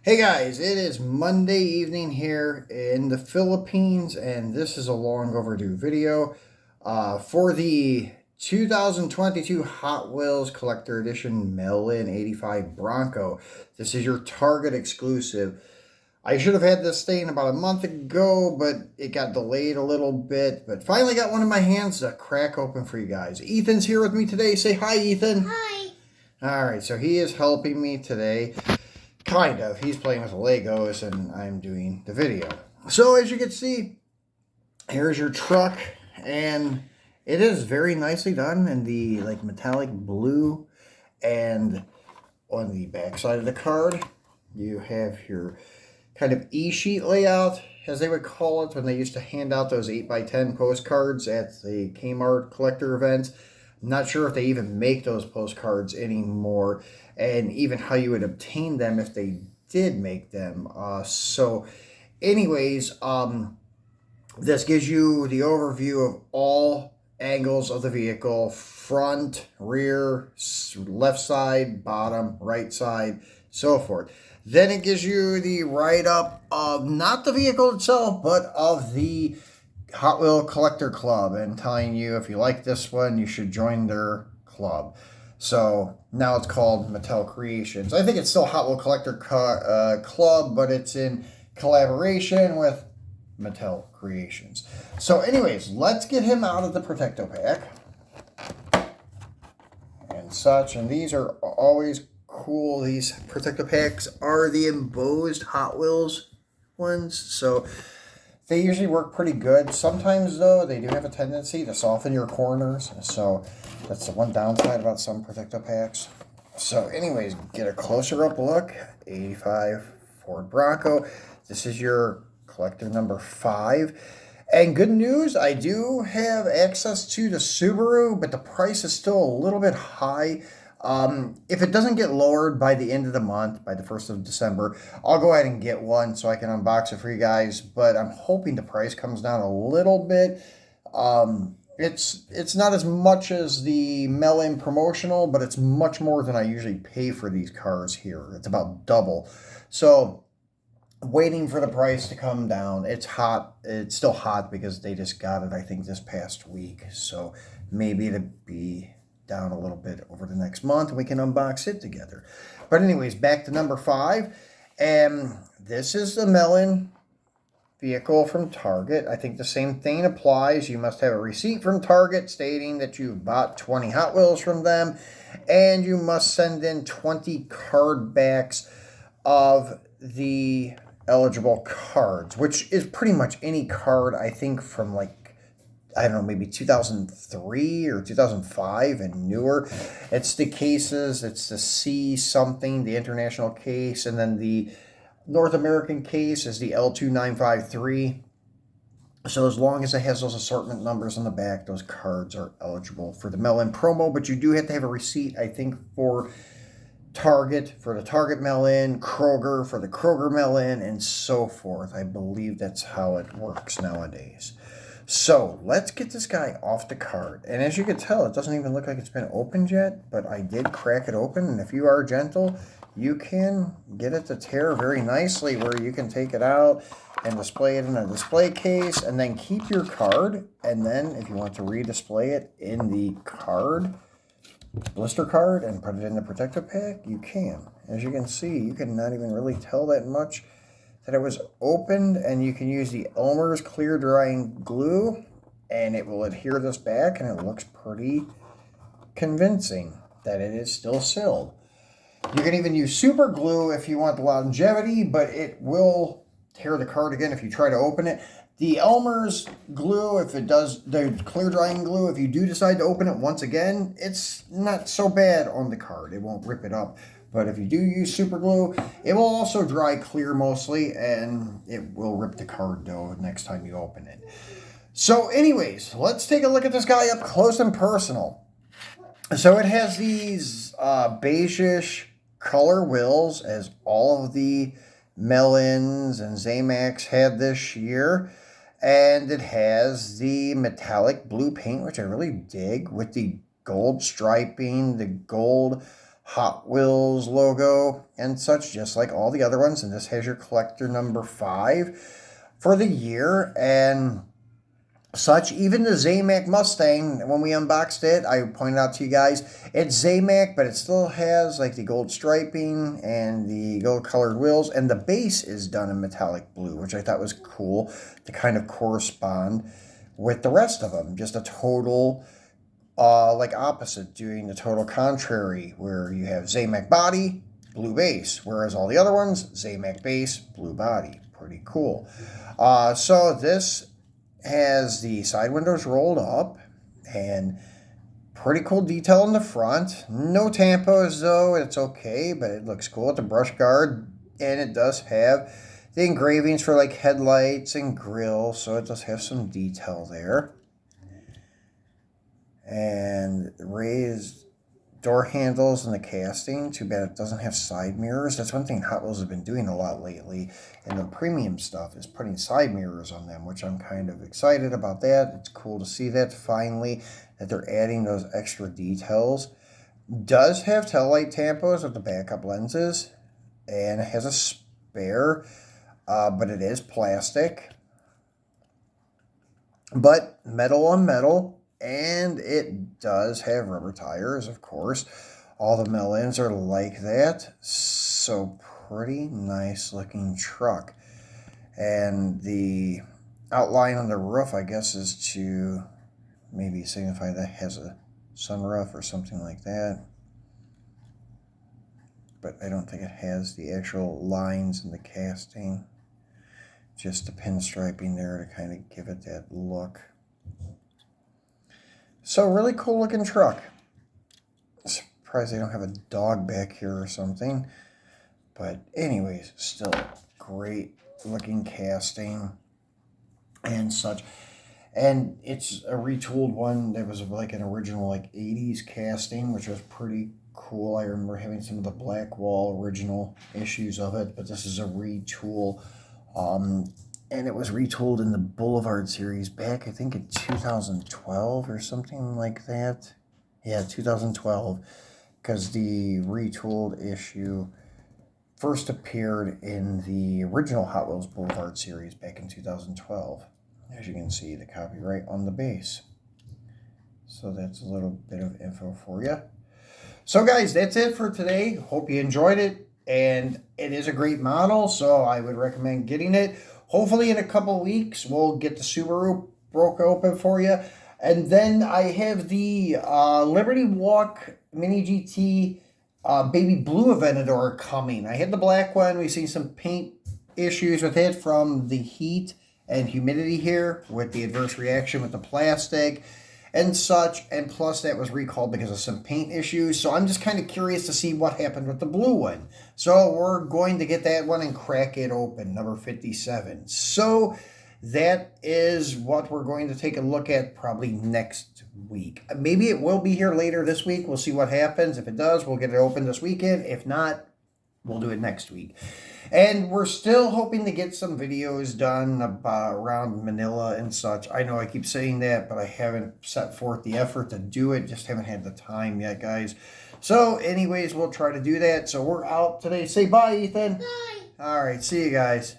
Hey guys, it is Monday evening here in the Philippines, and this is a long overdue video for the 2022 Hot Wheels Collector Edition Mail-In 85 Bronco. This is your Target exclusive. I should have had this thing about a month ago, but it got delayed a little bit, but finally got one in my hands to crack open for you guys. Ethan's here with me today. Say hi, Ethan. Hi. All right, so he is helping me today. Kind of. He's playing with the Legos and I'm doing the video. So as you can see, here's your truck, and it is very nicely done in the like metallic blue, and on the back side of the card you have your kind of e-sheet layout, as they would call it when they used to hand out those 8x10 postcards at the Kmart collector events. I'm not sure if they even make those postcards anymore, and even how you would obtain them if they did make them. This gives you the overview of all angles of the vehicle: front, rear, left side, bottom, right side, so forth. Then it gives you the write-up of not the vehicle itself, but of the Hot Wheel Collector Club, and telling you if you like this one, you should join their club. So now it's called Mattel Creations. I think it's still Hot Wheel Collector Club, but it's in collaboration with Mattel Creations. So anyways, let's get him out of the Protecto pack and such. And these are always cool. These Protecto packs are the embossed Hot Wheels ones, so they usually work pretty good. Sometimes, though, they do have a tendency to soften your corners. So that's the one downside about some Protecto packs. So anyways, get a closer up look. 85 Ford Bronco. This is your collector number 5. And good news, I do have access to the Subaru, but the price is still a little bit high. If it doesn't get lowered by the end of the month, by the 1st of December, I'll go ahead and get one so I can unbox it for you guys. But I'm hoping the price comes down a little bit. It's not as much as the Melon promotional, but it's much more than I usually pay for these cars here. It's about double. So waiting for the price to come down. It's hot. It's still hot because they just got it, I think, this past week. So maybe it'll be down a little bit over the next month and we can unbox it together. But anyways, back to number 5. And this is the Melon vehicle from Target. I think the same thing applies. You must have a receipt from Target stating that you've bought 20 Hot Wheels from them, and you must send in 20 card backs of the eligible cards, which is pretty much any card, I think, from like, I don't know, maybe 2003 or 2005 and newer. It's the cases, it's the C something, the international case, and then the North American case is the L2953. So as long as it has those assortment numbers on the back, those cards are eligible for the Melon promo, but you do have to have a receipt, I think, for Target for the Target Melon, Kroger for the Kroger Melon, and so forth. I believe that's how it works nowadays. So let's get this guy off the card. And as you can tell, it doesn't even look like it's been opened yet, but I did crack it open. And if you are gentle, you can get it to tear very nicely, where you can take it out and display it in a display case, and then keep your card. And then if you want to redisplay it in the card, blister card, and put it in the Protecto pack, you can. As you can see, you can not even really tell that much that it was opened, and you can use the Elmer's clear drying glue and it will adhere this back, and it looks pretty convincing that it is still sealed. You can even use super glue if you want the longevity, but it will tear the card again if you try to open it. The Elmer's glue, if it does, the clear drying glue, if you do decide to open it once again, it's not so bad on the card. It won't rip it up. But if you do use super glue, it will also dry clear mostly, and it will rip the card though next time you open it. So anyways, let's take a look at this guy up close and personal. So it has these beige-ish color wheels, as all of the Melons and Zamax had this year. And it has the metallic blue paint, which I really dig, with the gold striping, the gold Hotwheels logo and such, just like all the other ones. And this has your collector number 5 for the year and such. Even the Zamac Mustang, when we unboxed it, I pointed out to you guys, it's Zamac, but it still has like the gold striping and the gold colored wheels, and the base is done in metallic blue, which I thought was cool to kind of correspond with the rest of them. Just a total like opposite, doing the total contrary, where you have Zamac body, blue base, whereas all the other ones, Zamac base, blue body. Pretty cool. So this has the side windows rolled up and pretty cool detail in the front. No tampos though, it's okay, but it looks cool with the brush guard, and it does have the engravings for like headlights and grill, so it does have some detail there. And raised door handles and the casting. Too bad it doesn't have side mirrors. That's one thing Hot Wheels has been doing a lot lately, and the premium stuff is putting side mirrors on them, which I'm kind of excited about that. It's cool to see that finally, that they're adding those extra details. Does have taillight tampos with the backup lenses, and it has a spare, but it is plastic. But metal on metal. And it does have rubber tires, of course. All the mill-ins are like that. So pretty nice looking truck. And the outline on the roof, I guess, is to maybe signify that it has a sunroof or something like that. But I don't think it has the actual lines in the casting. Just the pinstriping there to kind of give it that look. So really cool looking truck. Surprised they don't have a dog back here or something. But anyways, still great looking casting and such. And it's a retooled one that was like an original like 80s casting, which was pretty cool. I remember having some of the Black Wall original issues of it, but this is a retool. And it was retooled in the Boulevard series back, I think, in 2012 or something like that. Yeah, 2012, because the retooled issue first appeared in the original Hot Wheels Boulevard series back in 2012. As you can see, the copyright on the base. So that's a little bit of info for you. So guys, that's it for today. Hope you enjoyed it. And it is a great model, so I would recommend getting it. Hopefully in a couple weeks, we'll get the Subaru broke open for you. And then I have the Liberty Walk Mini GT Baby Blue Aventador coming. I had the black one. We've seen some paint issues with it from the heat and humidity here with the adverse reaction with the plastic and such. And plus that was recalled because of some paint issues. So I'm just kind of curious to see what happened with the blue one. So we're going to get that one and crack it open, number 57. So that is what we're going to take a look at probably next week. Maybe it will be here later this week. We'll see what happens. If it does, we'll get it open this weekend. If not, we'll do it next week. And we're still hoping to get some videos done around Manila and such. I know I keep saying that, but I haven't set forth the effort to do it. Just haven't had the time yet, guys. So anyways, we'll try to do that. So we're out today. Say bye, Ethan. Bye. All right. See you guys.